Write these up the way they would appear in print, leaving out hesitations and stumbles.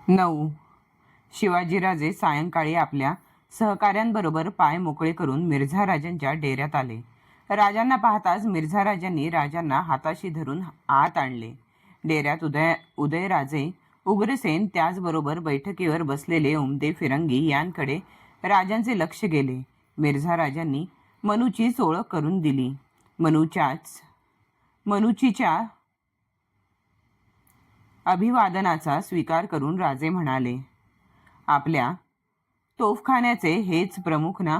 9. शिवाजीराजे सायंकाळी आपल्या सहकाऱ्यांबरोबर पाय मोकळे करून मिर्झा राजांच्या डेऱ्यात आले. राजांना पाहताच मिर्झा राजांनी राजांना हाताशी धरून आत आणले. डेऱ्यात उदयराजे, उग्रसेन, त्याचबरोबर बैठकीवर बसलेले उमदे फिरंगी यांकडे राजांचे लक्ष गेले. मिर्झा राजांनी मनूचीच ओळख करून दिली. मनूचीच्या अभिवादनाचा स्वीकार करून राजे म्हणाले, आपल्या तोफखान्याचे हेच प्रमुख ना?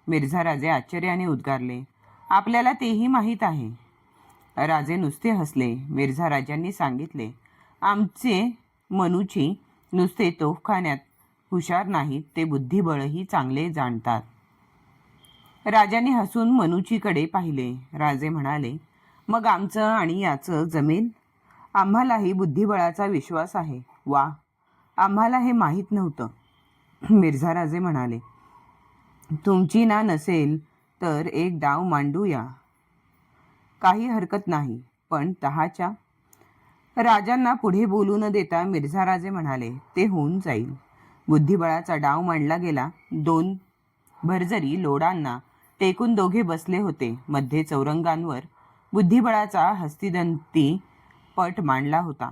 मिर्झा राजे आश्चर्याने उद्गारले, आपल्याला तेही माहीत आहे. राजे नुसते हसले. मिर्झा राजांनी सांगितले, आमचे मनूची नुसते तोफखान्यात हुशार नाहीत, ते बुद्धिबळही चांगले जाणतात. राजांनी हसून मनूचीकडे पाहिले. राजे म्हणाले, मग आमचं आणि याचं जमेल? आम्हालाही बुद्धिबळाचा विश्वास आहे. वा, आम्हाला हे माहीत नव्हतं. मिर्झा राजे म्हणाले, तुमची ना नसेल तर एक डाव मांडूया. काही हरकत नाही, पण 10च्या. राजांना पुढे बोलू न देता मिर्झा राजे म्हणाले, ते होऊन जाईल. बुद्धिबळाचा डाव मांडला गेला. 2 भरजरी लोडांना टेकून दोघे बसले होते. मध्ये चौरंगांवर बुद्धिबळाचा हस्तिदंती पट मांडला होता.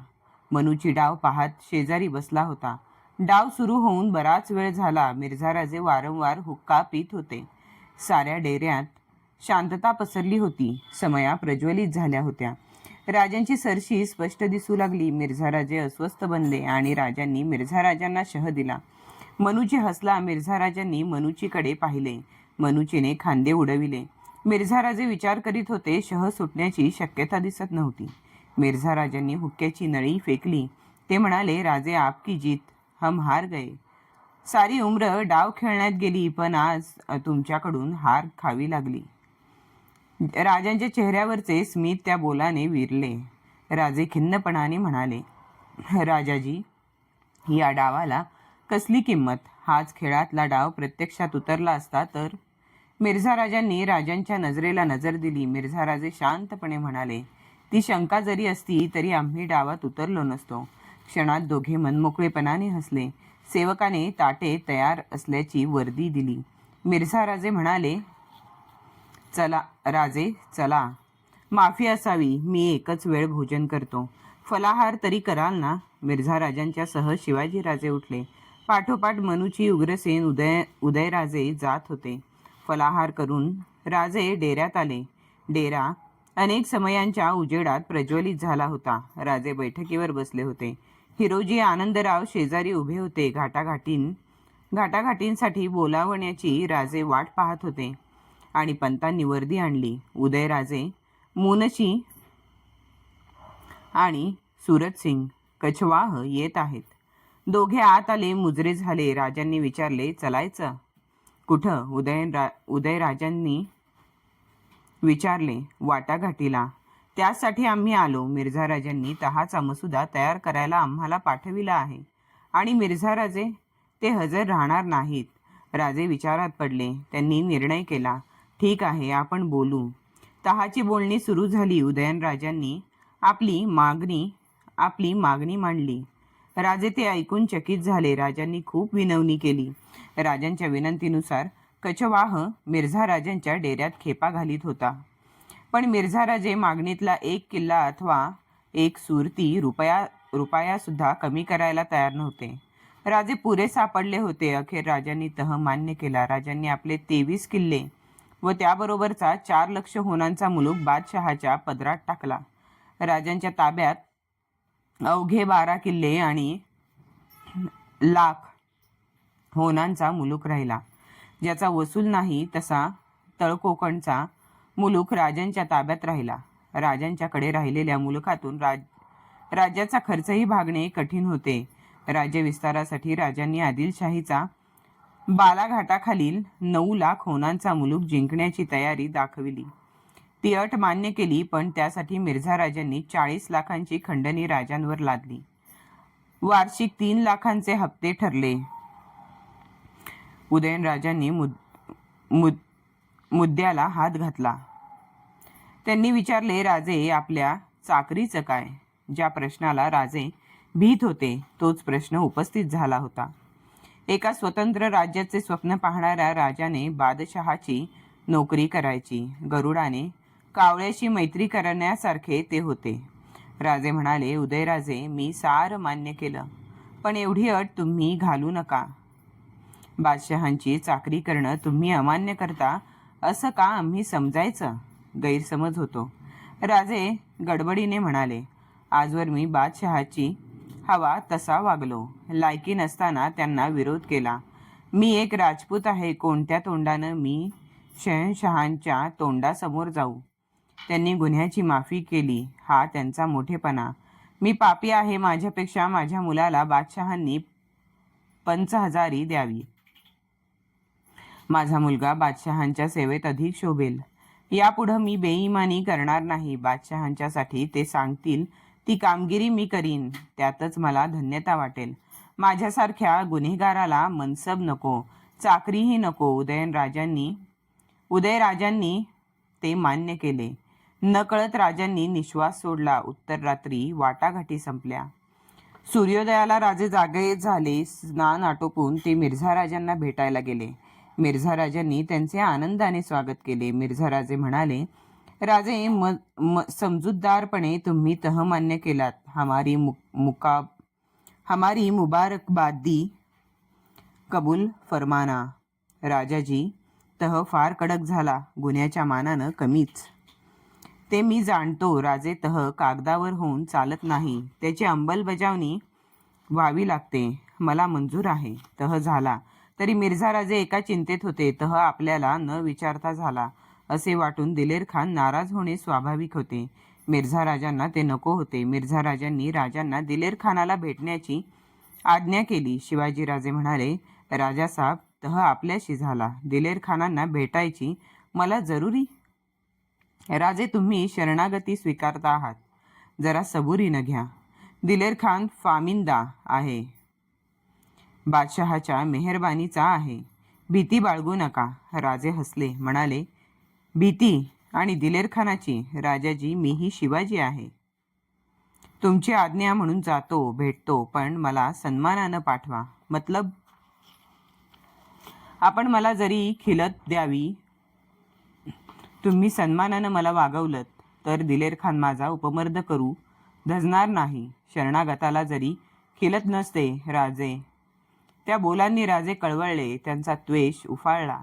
मनूची डाव पाहत शेजारी बसला होता. डाव सुरू होऊन बराच वेळ झाला. मिर्झा राजे वारंवार हुक्का पीत होते. साऱ्या डेऱ्यात शांतता पसरली होती. समया प्रज्वलित झाल्या होत्या. राजांची सरशी स्पष्ट दिसू लागली. मिर्झा राजे अस्वस्थ बनले आणि राजांनी मिर्झा राजांना शह दिला. मनूची हसला. मिर्झा राजांनी मनूचीकडे पाहिले. मनूचीने खांदे उडविले. मिर्झा राजे विचार करीत होते. शह सुटण्याची शक्यता दिसत नव्हती. मिर्झा राजांनी हुक्क्याची नळी फेकली. ते म्हणाले, राजे, आपकी जीत, हम हार गए. सारी उम्र डाव खेळण्यात गेली, पण आज तुमच्याकडून हार खावी लागली. राजांच्या चेहऱ्यावरचे स्मित त्या बोलाने विरले. राजे खिन्नपणाने म्हणाले, राजाजी, या डावाला कसली किंमत? हाच खेळातला डाव प्रत्यक्षात उतरला असता तर? मिर्झा राजांनी राजांच्या नजरेला नजर दिली. मिर्झा राजे शांतपणे म्हणाले, ती शंका जरी असती तरी आम्ही डावात उतरलो नसतो. क्षणात दोघे मनमोकळेपणाने हसले. सेवकाने ताटे तयार असल्याची वर्दी दिली. मिर्झा राजे म्हणाले, चला राजे, चला. माफी असावी, मी एकच वेळ भोजन करतो. फलाहार तरी कराल ना? मिर्झा राजांच्या सह शिवाजी राजे उठले. पाठोपाठ मनूची, उग्रसेन, उदयराजे जात होते. फलाहार करून राजे डेऱ्यात आले. डेरा अनेक समयांच्या उजेडात प्रज्वलित झाला होता. राजे बैठकीवर बसले होते. हिरोजी आनंदराव शेजारी उभे होते. घाटाघाटींसाठी बोलावण्याची राजे वाट पाहत होते आणि पंतांनी वर्दी आणली. उदयराजे, मुनशी आणि सूरजसिंग कछवाह येत आहेत. दोघे आत आले. मुजरे झाले. राजांनी विचारले, चलायचं कुठं? उदयराजांनी विचारले, वाटाघाटीला. त्यासाठी आम्ही आलो. मिर्झा राजांनी तहाचा मसुदा तयार करायला आम्हाला पाठविला आहे. आणि मिर्झा राजे, ते हजर राहणार नाहीत. राजे विचारात पडले. त्यांनी निर्णय केला, ठीक आहे, आपण बोलू. तहाची बोलणी सुरू झाली. उदयनराजांनी आपली मागणी मांडली. राजे ते ऐकून चकित झाले. राजांनी खूप विनवणी केली. राजांच्या विनंतीनुसार कछवाह मिर्झा राजांच्या डेऱ्यात खेपा घालीत होता. पण मिर्झा राजे मागणीतला 1 किल्ला अथवा 1 सुरती रुपया सुद्धा कमी करायला तयार नव्हते. राजे पुरे सापडले होते. अखेर राजांनी तह मान्य केला. राजांनी आपले 23 किल्ले व त्याबरोबरचा 4 लक्ष होनांचा मुलूक बादशहाच्या पदरात टाकला. राजांच्या ताब्यात अवघे 12 किल्ले आणि लाख होनांचा मुलूक राहिला. ज्याचा वसूल नाही तसा तळकोकणचा मुलूक राजांच्या ताब्यात राहिला. राजांच्याकडे राहिलेल्या मुलुखातून राज्याचा खर्चही भागणे कठीण होते. राज्य विस्तारासाठी राजांनी आदिलशाहीचा बालाघाटाखालील 9 लाख होनांचा मुलूक जिंकण्याची तयारी दाखविली. ती अट मान्य केली, पण त्यासाठी मिर्झा राजांनी 40 लाखांची खंडणी राजांवर लादली. वार्षिक 3 लाखांचे हप्ते ठरले. उदयनराजांनी मुद्द्याला हात घातला. त्यांनी विचारले, राजे, आपल्या चाकरीचं काय? ज्या प्रश्नाला राजे भीत होते तोच प्रश्न उपस्थित झाला होता. एका स्वतंत्र राज्याचे स्वप्न पाहणाऱ्या राजाने बादशहाची नोकरी करायची. गरुडाने कावळ्याशी मैत्री करण्यासारखे ते होते. राजे म्हणाले, उदयराजे, मी सार मान्य केलं, पण एवढी अट तुम्ही घालू नका. बादशहांची चाकरी करणं तुम्ही अमान्य करता असं का आम्ही समजायचं? गैरसमज होतो. राजे गडबडीने म्हणाले, आजवर मी बादशहाची हवा तसा वागलो. लायकी नसताना त्यांना विरोध केला. मी एक राजपूत आहे. कोणत्या तोंडानं मी शहनशहांच्या तोंडासमोर जाऊ? त्यांनी गुन्ह्याची माफी केली हा त्यांचा मोठेपणा. मी पापी आहे. माझ्यापेक्षा माझ्या मुलाला बादशहांनी 5,000 द्यावी. माझा मुलगा बादशहांच्या सेवेत अधिक शोभेल. यापुढं मी बेईमानी करणार नाही. बादशहांच्यासाठी ते सांगतील ती कामगिरी मी करीन. त्यातच मला धन्यता वाटेल. माझ्यासारख्या गुन्हेगाराला मनसब नको, चाकरीही नको. उदयराजांनी ते मान्य केले. नकळत राजांनी निश्वास सोडला. उत्तर रात्री वाटाघाटी संपल्या. सूर्योदयाला राजे जागे झाले. स्नान आटोपून ते मिर्झा राजांना भेटायला गेले. मिर्झा राजांनी त्यांचे आनंदाने स्वागत केले. मिर्झा राजे म्हणाले, राजे, समजूतदारपणे तुम्ही तह मान्य केलात. हमारी मुबारकबादी कबूल फरमाना. राजाजी, तह फार कडक झाला, गुन्ह्याच्या मानानं कमीच. ते मी जाणतो. राजे, तह कागदावर होऊन चालत नाही, त्याची अंमलबजावणी व्हावी लागते. मला मंजूर आहे. तह झाला. तरी मिर्झा राजे एका चिंतेत होते. तह आपल्याला न विचारता झाला असे वाटून दिलेर खान नाराज होणे स्वाभाविक होते. मिर्झा राजांना ते नको होते. मिर्झा राजांनी राजांना दिलेर खानाला भेटण्याची आज्ञा केली. शिवाजीराजे म्हणाले, राजासाहेब, तह आपल्याशी झाला. दिलेर खानांना भेटायची मला जरुरी. राजे, तुम्ही शरणागती स्वीकारता आहात. जरा सबुरीनं घ्या. दिलेर खान फामिंदा आहे. बादशहाच्या मेहरबानीचा आहे. भीती बाळगू नका. राजे हसले, म्हणाले, भीती आणि दिलेर खानाची? राजाजी, मीही शिवाजी आहे. तुमची आज्ञा म्हणून जातो, भेटतो, पण मला सन्मानानं पाठवा. मतलब? आपण मला जरी खिलत द्यावी, तुम्ही सन्मानानं मला वागवलत तर दिलेर खान माझा उपमर्द करू धजणार नाही. शरणागताला जरी खिलत नसते. राजे, त्या बोलांनी राजे कळवळले. त्यांचा द्वेष उफाळला.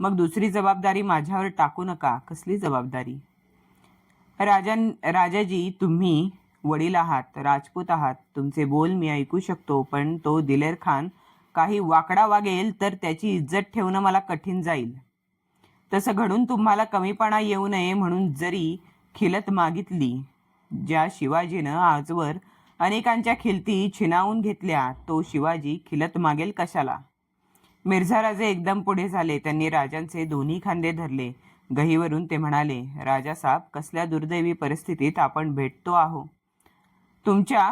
मग दुसरी जबाबदारी माझ्यावर टाकू नका. कसली जबाबदारी? राजाजी, तुम्ही वडील आहात, राजपूत आहात. तुमचे बोल मी ऐकू शकतो, पण तो दिलेर खान काही वाकडा वागेल तर त्याची इज्जत ठेवणं मला कठीण जाईल. तसं घडून तुम्हाला कमीपणा येऊ नये म्हणून जरी खिलत मागितली. ज्या शिवाजीनं आजवर अनेकांच्या खिलती छिनावून घेतल्या, तो शिवाजी खिलत मागेल कशाला? मिर्झा राजे एकदम पुढे झाले. त्यांनी राजांचे दोन्ही खांदे धरले. गहीवरून ते म्हणाले, राजासाहेब, कसल्या दुर्दैवी परिस्थितीत आपण भेटतो आहो. तुमच्या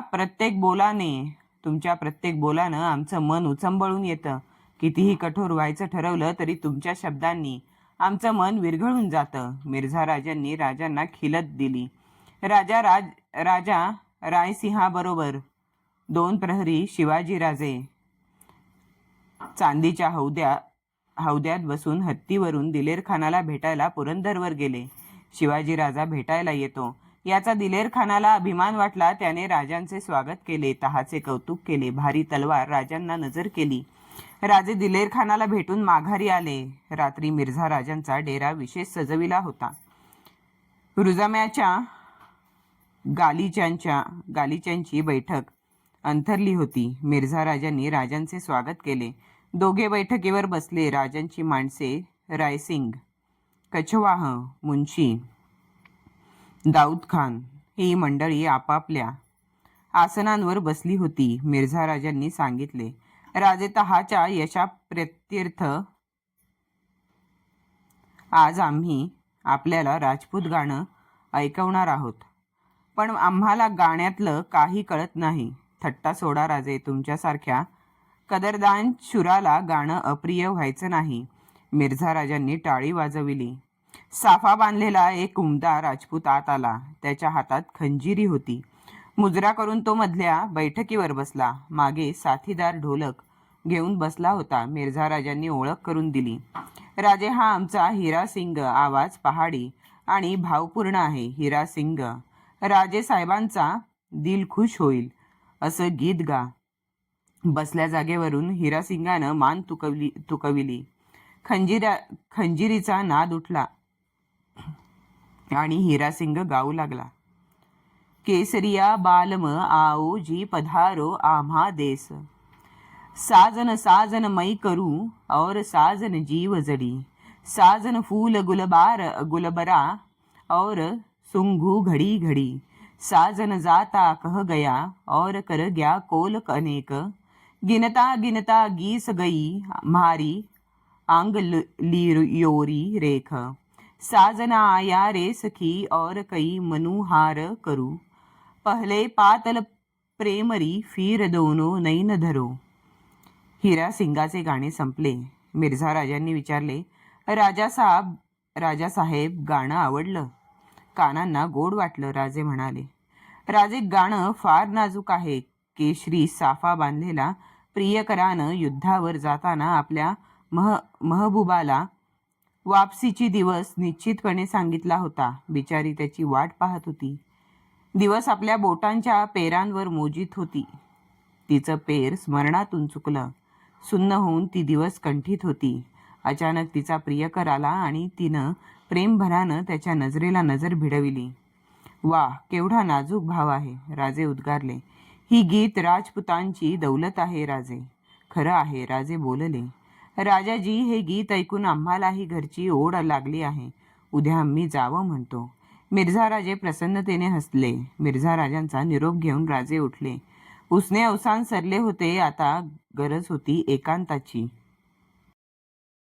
प्रत्येक बोलानं आमचं मन उचंबळून येतं. कितीही कठोर व्हायचं ठरवलं तरी तुमच्या शब्दांनी आमचं मन विरघळून जातं. मिर्झा राजांनी राजांना खिलत दिली. राजा रायसिंहाबरोबर 2 प्रहरी शिवाजीराजे चांदीच्या हौद्यात बसून हत्तीवरून दिलेर खानाला भेटायला पुरंदरवर गेले. शिवाजी राजा भेटायला येतो याचा दिलेर खानाला अभिमान वाटला. त्याने राजांचे स्वागत केले, तहाचे कौतुक केले. भारी तलवार राजांना नजर केली. राजे दिलेर खानाला भेटून माघारी आले. रात्री मिर्झा राजांचा डेरा विशेष सजविला होता. रुजाम्याच्या गालिच्यांची बैठक अंथरली होती. मिर्झा राजांनी राजांचे स्वागत केले. दोघे बैठकीवर बसले. राजांची माणसे रायसिंग, कछवाह, मुन्शी, दाऊद खान ही मंडळी आपापल्या आसनांवर बसली होती. मिर्झा राजांनी सांगितले, राजे, तहाच्या यशाप्रीत्यर्थ आज आम्ही आपल्याला राजपूत गाणं ऐकवणार आहोत. पण आम्हाला गाण्यातलं काही कळत नाही. थट्टा सोडा राजे. तुमच्यासारख्या कदरदान शुराला गाणं अप्रिय व्हायचं नाही. मिर्झा राजांनी टाळी वाजविली. साफा बांधलेला एक उमदा राजपूत आत आला. त्याच्या हातात खंजिरी होती. मुजरा करून तो मधल्या बैठकीवर बसला. मागे साथीदार ढोलक घेऊन बसला होता. मिर्झा राजांनी ओळख करून दिली. राजे, हा आमचा हिरा सिंग. आवाज पहाडी आणि भावपूर्ण आहे. हिरा सिंग, राजे साहेबांचा दिल खुश होईल असं गीत गा. बसल्या जागेवरून हिरासिंगानं मान तुकविली. खंजिरीचा नाद उठला आणि हिरासिंग गाऊ लागला. केसरिया बालम आओ जी पधारो आम्हा देस, साजन साजन मई करू और साजन जीव जडी, साजन फूल गुलबरा और सुंघू घड़ी घड़ी, साजन जाता कह गया और कर गया कोल अनेक, गिनता गिनता गीस गई म्हारी आंग लियोरी रेख, साजना आया रे सखी और कई मनुहार करू, पहले पातल प्रेमरी फिर दोनों नैन धरो. हिरा सिंगाचे गाणे संपले. मिर्झा राजांनी विचारले, राजासाहेब गाणं आवडलं? कानांना गोड वाटलं. राजे म्हणाले, राजे, गाणं फार नाजूक आहे. केशरी साफा बांधलेला प्रियकरानं युद्धावर जाताना आपल्या महबूबाला वापसीची दिवस निश्चितपणे सांगितला होता. बिचारी त्याची वाट पाहत होती. दिवस आपल्या बोटांच्या पेरांवर मोजीत होती. तिचं पेर स्मरणातून चुकलं. सुन्न होऊन ती दिवस कंठीत होती. अचानक तिचा प्रियकर आला आणि तिनं प्रेमभरानं त्याच्या नजरेला नजर भिडविली. वा, केवढा नाजूक भाव आहे, राजे उद्गारले. ही गीत राजपुतांची दौलत आहे राजे. खरं आहे, राजे बोलले. राजाजी, हे गीत ऐकून आम्हालाही घरची ओढ लागली आहे. उद्या आम्ही जावं म्हणतो. मिर्झा राजे प्रसन्नतेने हसले. मिर्झा राजांचा निरोप घेऊन राजे उठले. उसने अवसान सरले होते. आता गरज होती एकांताची.